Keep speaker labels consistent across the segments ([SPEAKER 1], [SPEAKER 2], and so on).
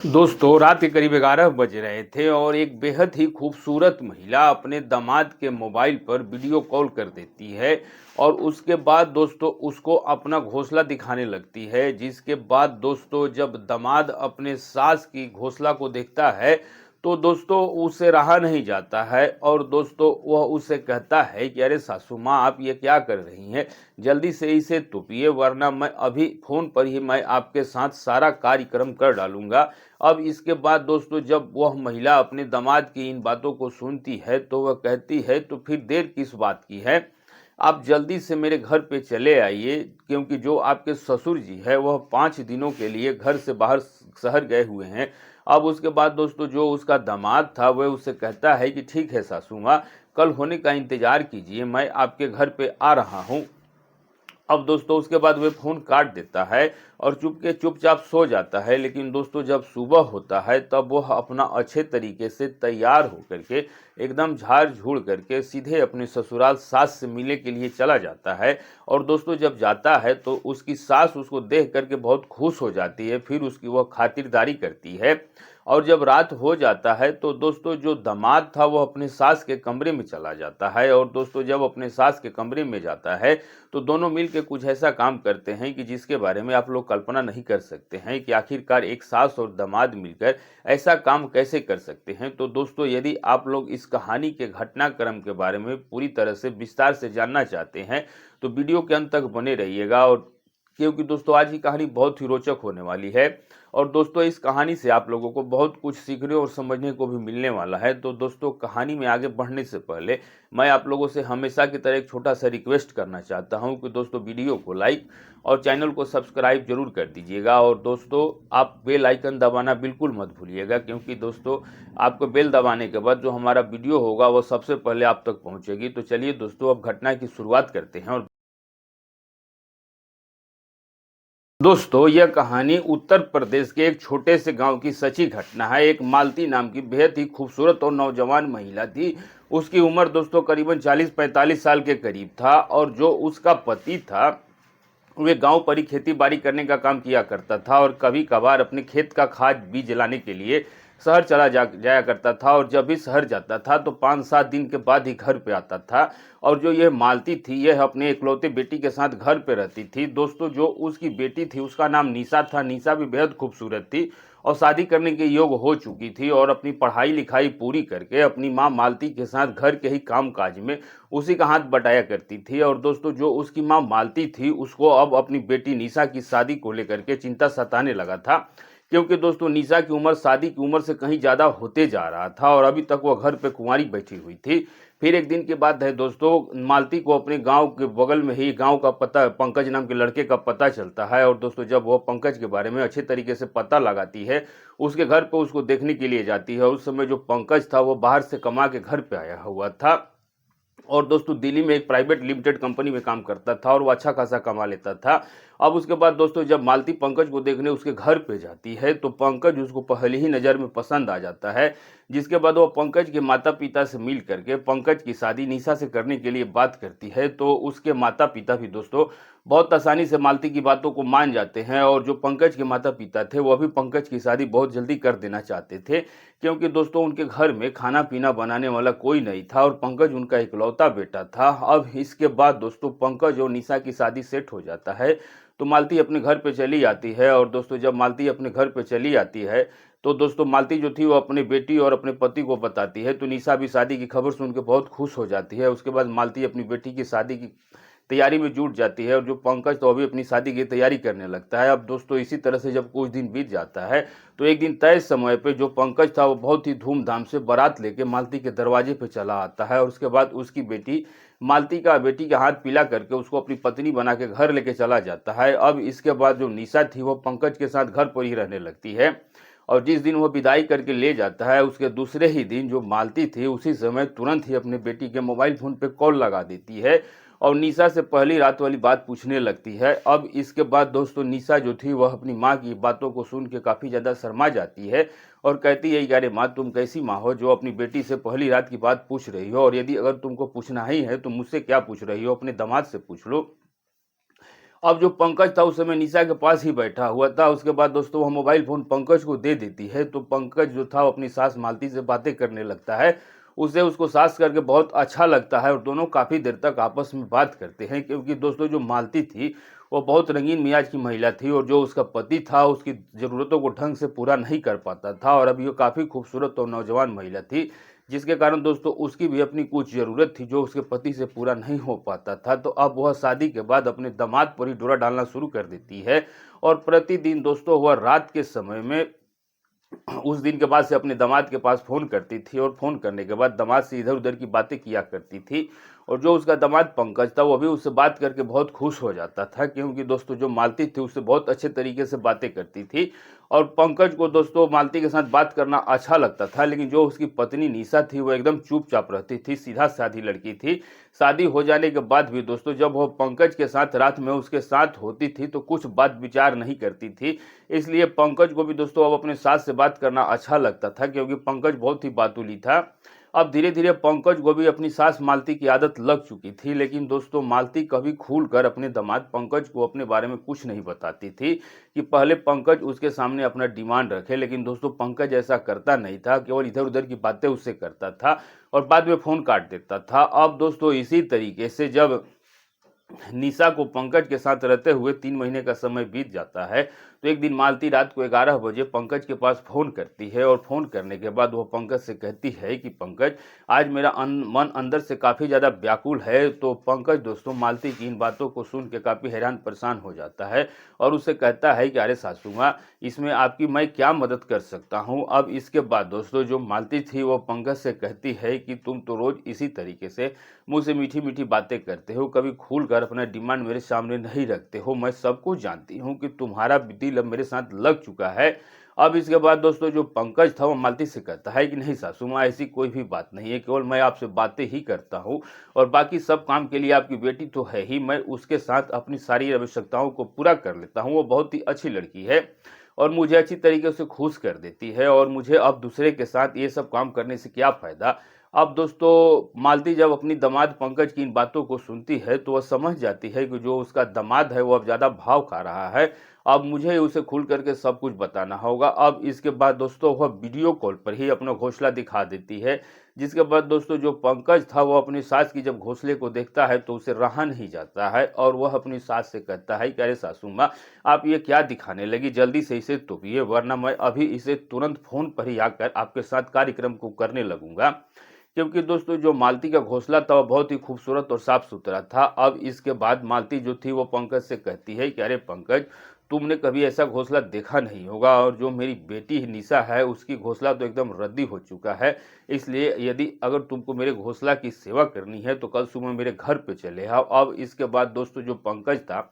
[SPEAKER 1] दोस्तों रात के करीब 11 बज रहे थे और एक बेहद ही खूबसूरत महिला अपने दामाद के मोबाइल पर वीडियो कॉल कर देती है और उसके बाद दोस्तों उसको अपना घोंसला दिखाने लगती है। जिसके बाद दोस्तों जब दामाद अपने सास की घोंसला को देखता है तो दोस्तों उससे रहा नहीं जाता है और दोस्तों वह उससे कहता है कि अरे सासू माँ, आप ये क्या कर रही हैं, जल्दी से इसे तुपिए वरना मैं अभी फ़ोन पर ही मैं आपके साथ सारा कार्यक्रम कर डालूंगा। अब इसके बाद दोस्तों जब वह महिला अपने दामाद की इन बातों को सुनती है तो वह कहती है तो फिर देर किस बात की है, आप जल्दी से मेरे घर पे चले आइए, क्योंकि जो आपके ससुर जी है वह 5 दिनों के लिए घर से बाहर शहर गए हुए हैं। अब उसके बाद दोस्तों जो उसका दामाद था वह उससे कहता है कि ठीक है सासू माँ, कल होने का इंतजार कीजिए, मैं आपके घर पे आ रहा हूँ। अब दोस्तों उसके बाद वे फ़ोन काट देता है और चुपचाप सो जाता है। लेकिन दोस्तों जब सुबह होता है तब वह अपना अच्छे तरीके से तैयार होकर के एकदम झाड़ झूड़ करके सीधे अपने ससुराल सास से मिलने के लिए चला जाता है। और दोस्तों जब जाता है तो उसकी सास उसको देख करके बहुत खुश हो जाती है, फिर उसकी वह खातिरदारी करती है। और जब रात हो जाता है तो दोस्तों जो दामाद था वह अपने सास के कमरे में चला जाता है। और दोस्तों जब अपने सास के कमरे में जाता है तो दोनों मिलकर कुछ ऐसा काम करते हैं कि जिसके बारे में आप लोग कल्पना नहीं कर सकते हैं कि आखिरकार एक सास और दामाद मिलकर ऐसा काम कैसे कर सकते हैं। तो दोस्तों यदि आप लोग इस कहानी के घटनाक्रम के बारे में पूरी तरह से विस्तार से जानना चाहते हैं तो वीडियो के अंत तक बने रहिएगा, और क्योंकि दोस्तों आज की कहानी बहुत ही रोचक होने वाली है। और दोस्तों इस कहानी से आप लोगों को बहुत कुछ सीखने और समझने को भी मिलने वाला है। तो दोस्तों कहानी में आगे बढ़ने से पहले मैं आप लोगों से हमेशा की तरह एक छोटा सा रिक्वेस्ट करना चाहता हूं कि दोस्तों वीडियो को लाइक और चैनल को सब्सक्राइब जरूर कर दीजिएगा। और दोस्तों आप बेल आइकन दबाना बिल्कुल मत भूलिएगा, क्योंकि दोस्तों आपको बेल दबाने के बाद जो हमारा वीडियो होगा वो सबसे पहले आप तक पहुंचेगी। तो चलिए दोस्तों अब घटना की शुरुआत करते हैं। और दोस्तों यह कहानी उत्तर प्रदेश के एक छोटे से गांव की सच्ची घटना है। एक मालती नाम की बेहद ही खूबसूरत और नौजवान महिला थी। उसकी उम्र दोस्तों करीबन 40-45 साल के करीब था और जो उसका पति था वे गांव पर ही खेती बाड़ी करने का काम किया करता था और कभी कभार अपने खेत का खाद बीज लाने के लिए शहर जाया करता था। और जब भी शहर जाता था तो 5-7 दिन के बाद ही घर पे आता था। और जो यह मालती थी यह अपने इकलौते बेटी के साथ घर पे रहती थी। दोस्तों जो उसकी बेटी थी उसका नाम निशा था। निशा भी बेहद खूबसूरत थी और शादी करने के योग हो चुकी थी और अपनी पढ़ाई लिखाई पूरी करके अपनी माँ मालती के साथ घर के ही काम काज में उसी का हाथ बटाया करती थी। और दोस्तों जो उसकी माँ मालती थी उसको अब अपनी बेटी निशा की शादी को लेकर के चिंता सताने लगा था, क्योंकि दोस्तों निशा की उम्र शादी की उम्र से कहीं ज़्यादा होते जा रहा था और अभी तक वह घर पे कुंवारी बैठी हुई थी। फिर एक दिन की बात है दोस्तों, मालती को अपने गांव के बगल में ही गांव का पता, पंकज नाम के लड़के का पता चलता है। और दोस्तों जब वह पंकज के बारे में अच्छे तरीके से पता लगाती है, उसके घर पे उसको देखने के लिए जाती है। उस समय जो पंकज था वो बाहर से कमा के घर पे आया हुआ था और दोस्तों दिल्ली में एक प्राइवेट लिमिटेड कंपनी में काम करता था और वो अच्छा खासा कमा लेता था। अब उसके बाद दोस्तों जब मालती पंकज को देखने उसके घर पे जाती है तो पंकज उसको पहले ही नज़र में पसंद आ जाता है। जिसके बाद वो पंकज के माता पिता से मिल करके पंकज की शादी निशा से करने के लिए बात करती है। तो उसके माता पिता भी दोस्तों बहुत आसानी से मालती की बातों को मान जाते हैं और जो पंकज के माता पिता थे वो भी पंकज की शादी बहुत जल्दी कर देना चाहते थे, क्योंकि दोस्तों उनके घर में खाना पीना बनाने वाला कोई नहीं था और पंकज उनका इकलौता बेटा था। अब इसके बाद दोस्तों पंकज और निशा की शादी सेट हो जाता है तो मालती अपने घर पे चली आती है। और दोस्तों जब मालती अपने घर पे चली आती है तो दोस्तों मालती जो थी वो अपनी बेटी और अपने पति को बताती है। तो निशा भी शादी की खबर सुन के बहुत खुश हो जाती है। उसके बाद मालती अपनी बेटी की शादी की तैयारी में जुट जाती है और जो पंकज तो अभी अपनी शादी की तैयारी करने लगता है। अब दोस्तों इसी तरह से जब कुछ दिन बीत जाता है तो एक दिन तय समय पे जो पंकज था वो बहुत ही धूमधाम से बारात लेके मालती के दरवाजे पे चला आता है और उसके बाद उसकी बेटी बेटी का हाथ पीला करके उसको अपनी पत्नी बना के घर लेके चला जाता है। अब इसके बाद जो निशा थी वो पंकज के साथ घर पर ही रहने लगती है और जिस दिन वो विदाई करके ले जाता है उसके दूसरे ही दिन जो मालती थी उसी समय तुरंत ही अपने बेटी के मोबाइल फोन पे कॉल लगा देती है और निशा से पहली रात वाली बात पूछने लगती है। अब इसके बाद दोस्तों निशा जो थी वह अपनी माँ की बातों को सुन के काफ़ी ज़्यादा शर्मा जाती है और कहती है कि अरे माँ, तुम कैसी माँ हो जो अपनी बेटी से पहली रात की बात पूछ रही हो, और यदि अगर तुमको पूछना ही है तो मुझसे क्या पूछ रही हो, अपने दामाद से पूछ लो। अब जो पंकज था उस समय निशा के पास ही बैठा हुआ था। उसके बाद दोस्तों वह मोबाइल फ़ोन पंकज को दे देती है, तो पंकज जो था वो अपनी सास मालती से बातें करने लगता है। उसे उसको सास करके बहुत अच्छा लगता है और दोनों काफ़ी देर तक आपस में बात करते हैं, क्योंकि दोस्तों जो मालती थी वो बहुत रंगीन मिजाज की महिला थी और जो उसका पति था उसकी ज़रूरतों को ढंग से पूरा नहीं कर पाता था। और अब ये काफ़ी खूबसूरत और नौजवान महिला थी, जिसके कारण दोस्तों उसकी भी अपनी कुछ ज़रूरत थी जो उसके पति से पूरा नहीं हो पाता था। तो अब वह शादी के बाद अपने दामाद पर ही डोरा डालना शुरू कर देती है और प्रतिदिन दोस्तों वह रात के समय में उस दिन के बाद से अपने दामाद के पास फ़ोन करती थी और फ़ोन करने के बाद दामाद से इधर-उधर की बातें किया करती थी। और जो उसका दामाद पंकज था वो भी उससे बात करके बहुत खुश हो जाता था, क्योंकि दोस्तों जो मालती थी उससे बहुत अच्छे तरीके से बातें करती थी और पंकज को दोस्तों मालती के साथ बात करना अच्छा लगता था। लेकिन जो उसकी पत्नी निशा थी वो एकदम चुपचाप रहती थी, सीधा-सादी लड़की थी। शादी हो जाने के बाद भी दोस्तों जब वो पंकज के साथ रात में उसके साथ होती थी तो कुछ बात विचार नहीं करती थी। इसलिए पंकज को भी दोस्तों अब अपने सास से बात करना अच्छा लगता था, क्योंकि पंकज बहुत ही बातूली था। अब धीरे-धीरे पंकज को भी अपनी सास मालती की आदत लग चुकी थी, लेकिन दोस्तों मालती कभी खुलकर अपने दामाद पंकज को अपने बारे में कुछ नहीं बताती थी कि पहले पंकज उसके सामने अपना डिमांड रखे। लेकिन दोस्तों पंकज ऐसा करता नहीं था, केवल इधर-उधर की बातें उससे करता था और बाद में फ़ोन काट देता था। अब दोस्तों इसी तरीके से जब निशा को पंकज के साथ रहते हुए 3 महीने का समय बीत जाता है, तो एक दिन मालती रात को 11 बजे पंकज के पास फ़ोन करती है और फ़ोन करने के बाद वो पंकज से कहती है कि पंकज, आज मेरा मन अंदर से काफ़ी ज़्यादा व्याकुल है। तो पंकज दोस्तों मालती की इन बातों को सुन के काफ़ी हैरान परेशान हो जाता है और उससे कहता है कि अरे सासू माँ, इसमें आपकी मैं क्या मदद कर सकता हूँ। अब इसके बाद दोस्तों जो मालती थी वो पंकज से कहती है कि तुम तो रोज़ इसी तरीके से मुँह से मीठी-मीठी बातें करते हो, कभी खुलकर अपना डिमांड मेरे सामने नहीं रखते हो। मैं सब कुछ जानती हूँ कि तुम्हारा भी दिल अब मेरे साथ लग चुका है। अब इसके बाद दोस्तों जो पंकज था वो मालती से कहता है कि नहीं सासू माँ, ऐसी कोई भी बात नहीं है, केवल मैं आपसे बातें ही करता हूँ और बाकी सब काम के लिए आपकी बेटी तो है ही, मैं उसके साथ अपनी सारी आवश्यकताओं को पूरा कर लेता हूँ। वो बहुत ही अच्छी लड़की है और मुझे अच्छी तरीके से खुश कर देती है और मुझे अब दूसरे के साथ ये सब काम करने से क्या फ़ायदा। अब दोस्तों मालती जब अपनी दामाद पंकज की इन बातों को सुनती है तो वह समझ जाती है कि जो उसका दामाद है वो अब ज़्यादा भाव खा रहा है। अब मुझे उसे खुल करके सब कुछ बताना होगा। अब इसके बाद दोस्तों वह वीडियो कॉल पर ही अपना घोंसला दिखा देती है, जिसके बाद दोस्तों जो पंकज था वो अपनी सास की जब घोंसले को देखता है तो उसे रहा नहीं जाता है और वह अपनी सास से कहता है कि अरे सासू माँ, आप ये क्या दिखाने लगी, जल्दी से इसे तोपिए वरना मैं अभी इसे तुरंत फ़ोन पर ही आकर आपके साथ कार्यक्रम को करने लगूंगा। क्योंकि दोस्तों जो मालती का घोंसला था वो बहुत ही खूबसूरत और साफ सुथरा था। अब इसके बाद मालती जो थी वो पंकज से कहती है कि अरे पंकज, तुमने कभी ऐसा घोंसला देखा नहीं होगा और जो मेरी बेटी निशा है उसकी घोंसला तो एकदम रद्दी हो चुका है। इसलिए यदि अगर तुमको मेरे घोंसला की सेवा करनी है तो कल सुबह मेरे घर पे चले आओ। अब इसके बाद दोस्तों जो पंकज था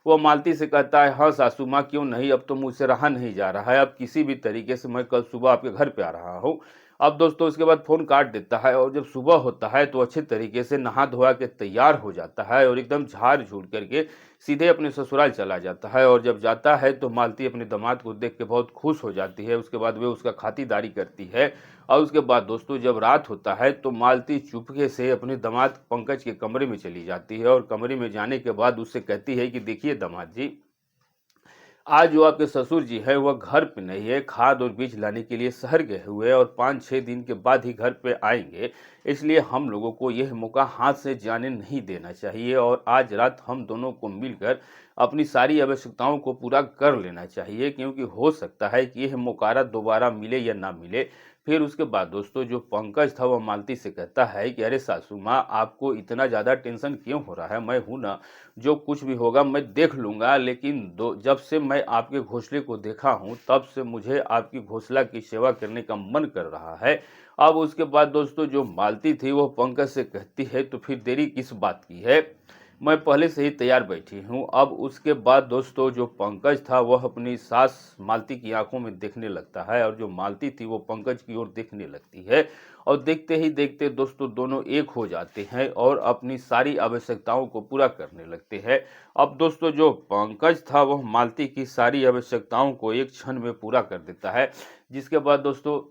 [SPEAKER 1] वो मालती से कहता है, हाँ सासू माँ, क्यों नहीं, अब तो मुझसे रहा नहीं जा रहा है, अब किसी भी तरीके से मैं कल सुबह आपके घर पे आ रहा हूँ। अब दोस्तों उसके बाद फ़ोन काट देता है और जब सुबह होता है तो अच्छे तरीके से नहा धोआ के तैयार हो जाता है और एकदम झाड़-झूड़ करके सीधे अपने ससुराल चला जाता है। और जब जाता है तो मालती अपने दामाद को देख के बहुत खुश हो जाती है। उसके बाद वे उसका खातिरदारी करती है और उसके बाद दोस्तों जब रात होता है तो मालती चुपके से अपने दामाद पंकज के कमरे में चली जाती है और कमरे में जाने के बाद उससे कहती है कि देखिए दामाद जी, आज जो आपके ससुर जी है वह घर पे नहीं है, खाद और बीज लाने के लिए शहर गए हुए हैं और 5-6 दिन के बाद ही घर पे आएंगे। इसलिए हम लोगों को यह मौका हाथ से जाने नहीं देना चाहिए और आज रात हम दोनों को मिलकर अपनी सारी आवश्यकताओं को पूरा कर लेना चाहिए, क्योंकि हो सकता है कि यह मौका दोबारा मिले या ना मिले। फिर उसके बाद दोस्तों जो पंकज था वह मालती से कहता है कि अरे सासू माँ, आपको इतना ज़्यादा टेंशन क्यों हो रहा है, मैं हूँ ना, जो कुछ भी होगा मैं देख लूँगा। लेकिन दो जब से मैं आपके घोंसले को देखा हूँ तब से मुझे आपकी घोंसला की सेवा करने का मन कर रहा है। अब उसके बाद दोस्तों जो मालती थी वो पंकज से कहती है, तो फिर देरी किस बात की है, मैं पहले से ही तैयार बैठी हूँ। अब उसके बाद दोस्तों जो पंकज था वह अपनी सास मालती की आंखों में देखने लगता है और जो मालती थी वो पंकज की ओर देखने लगती है और देखते ही देखते दोस्तों दोनों एक हो जाते हैं और अपनी सारी आवश्यकताओं को पूरा करने लगते हैं। अब दोस्तों जो पंकज था वह मालती की सारी आवश्यकताओं को एक क्षण में पूरा कर देता है, जिसके बाद दोस्तों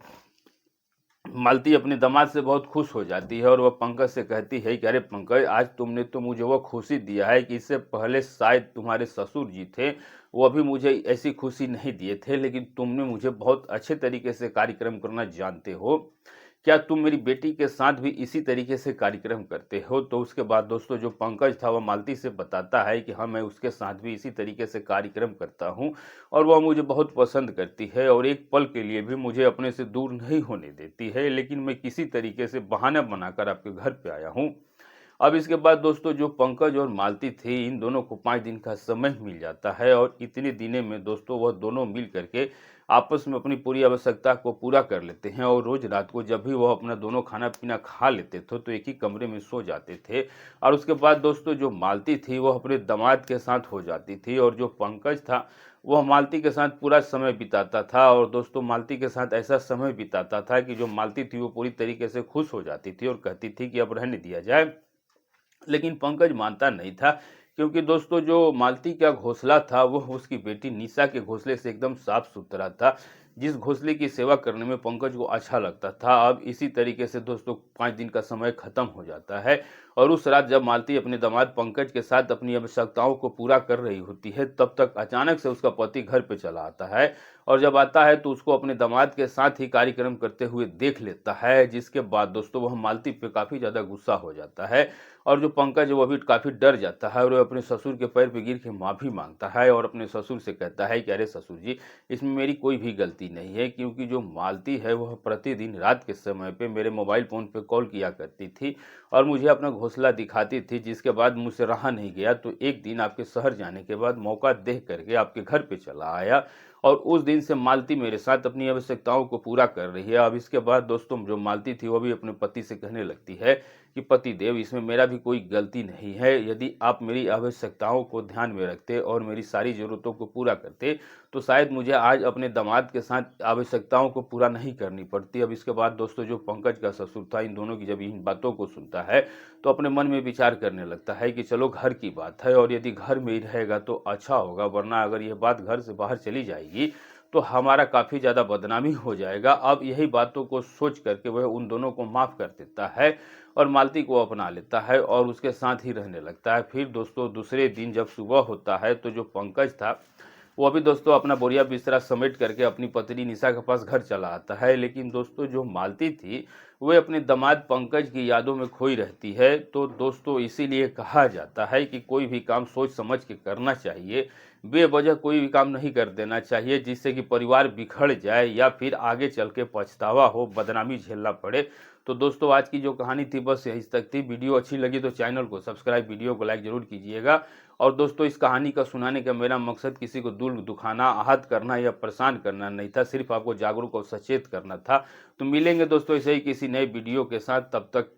[SPEAKER 1] मालती अपने दामाद से बहुत खुश हो जाती है और वह पंकज से कहती है कि अरे पंकज, आज तुमने तो मुझे वो खुशी दिया है कि इससे पहले शायद तुम्हारे ससुर जी थे, वो भी मुझे ऐसी खुशी नहीं दिए थे, लेकिन तुमने मुझे बहुत अच्छे तरीके से कार्यक्रम करना जानते हो। क्या तुम मेरी बेटी के साथ भी इसी तरीके से कार्यक्रम करते हो? तो उसके बाद दोस्तों जो पंकज था वह मालती से बताता है कि हाँ, मैं उसके साथ भी इसी तरीके से कार्यक्रम करता हूँ और वह मुझे बहुत पसंद करती है और एक पल के लिए भी मुझे अपने से दूर नहीं होने देती है, लेकिन मैं किसी तरीके से बहाना बनाकर आपके घर पे आया हूँ। अब इसके बाद दोस्तों जो पंकज और मालती थी, इन दोनों को 5 दिन का समय मिल जाता है और इतने दिनों में दोस्तों वह दोनों मिल करके आपस में अपनी पूरी आवश्यकता को पूरा कर लेते हैं और रोज रात को जब भी वह अपना दोनों खाना-पीना खा लेते थे, तो एक ही कमरे में सो जाते थे। और उसके बाद दोस्तों जो मालती थी, वह अपने दामाद के साथ हो जाती थी और जो पंकज था, वह मालती के साथ पूरा समय बिताता था और दोस्तों मालती के साथ ऐसा समय बिताता था कि जो मालती थी, वो पूरी तरीके से खुश हो जाती थी और कहती थी कि अब रहने दिया जाए। लेकिन पंकज मानता नहीं था, क्योंकि दोस्तों जो मालती का घोंसला था वो उसकी बेटी निशा के घोंसले से एकदम साफ सुथरा था, जिस घोंसले की सेवा करने में पंकज को अच्छा लगता था। अब इसी तरीके से दोस्तों 5 दिन का समय खत्म हो जाता है और उस रात जब मालती अपने दामाद पंकज के साथ अपनी आवश्यकताओं को पूरा कर रही होती है, तब तक अचानक से उसका पति घर पे चला आता है और जब आता है तो उसको अपने दामाद के साथ ही कार्यक्रम करते हुए देख लेता है, जिसके बाद दोस्तों वह मालती पे काफ़ी ज़्यादा गुस्सा हो जाता है और जो पंकज है वो भी काफ़ी डर जाता है और वो अपने ससुर के पैर पे गिर के माफ़ी माँगता है और अपने ससुर से कहता है कि अरे ससुर जी, इसमें मेरी कोई भी गलती नहीं है, क्योंकि जो मालती है वह प्रतिदिन रात के समय पे मेरे मोबाइल फ़ोन पे कॉल किया करती थी और मुझे अपना घोंसला दिखाती थी, जिसके बाद मुझसे रहा नहीं गया, तो एक दिन आपके शहर जाने के बाद मौका देख करके आपके घर पे चला आया और उस दिन से मालती मेरे साथ अपनी आवश्यकताओं को पूरा कर रही है। अब इसके बाद दोस्तों जो मालती थी वो भी अपने पति से कहने लगती है कि पति देव, इसमें मेरा भी कोई गलती नहीं है। यदि आप मेरी आवश्यकताओं को ध्यान में रखते और मेरी सारी ज़रूरतों को पूरा करते, तो शायद मुझे आज अपने दामाद के साथ आवश्यकताओं को पूरा नहीं करनी पड़ती। अब इसके बाद दोस्तों जो पंकज का ससुर था, इन दोनों की जब इन बातों को सुनता है, तो अपने मन में विचार करने लगता है कि चलो घर की बात है और यदि घर में ही रहेगा तो अच्छा होगा, वरना अगर यह बात घर से बाहर चली जाएगी तो हमारा काफ़ी ज़्यादा बदनामी हो जाएगा। अब यही बातों को सोच करके वह उन दोनों को माफ़ कर देता है और मालती को अपना लेता है और उसके साथ ही रहने लगता है। फिर दोस्तों दूसरे दिन जब सुबह होता है तो जो पंकज था, वो भी दोस्तों अपना बोरिया बिस्तरा समेट करके अपनी पत्नी निशा के पास घर चला आता है। लेकिन दोस्तों जो मालती थी, वे अपने दामाद पंकज की यादों में खोई रहती है। तो दोस्तों इसीलिए कहा जाता है कि कोई भी काम सोच समझ के करना चाहिए, बेवजह कोई भी काम नहीं कर देना चाहिए, जिससे कि परिवार बिखर जाए या फिर आगे चल के पछतावा हो, बदनामी झेलना पड़े। तो दोस्तों आज की जो कहानी थी बस यहीं तक थी। वीडियो अच्छी लगी तो चैनल को सब्सक्राइब, वीडियो को लाइक ज़रूर कीजिएगा। और दोस्तों इस कहानी का सुनाने का मेरा मकसद किसी को दुःख दुखाना, आहत करना या परेशान करना नहीं था, सिर्फ आपको जागरूक और सचेत करना था। तो मिलेंगे दोस्तों ऐसे ही किसी नए वीडियो के साथ, तब तक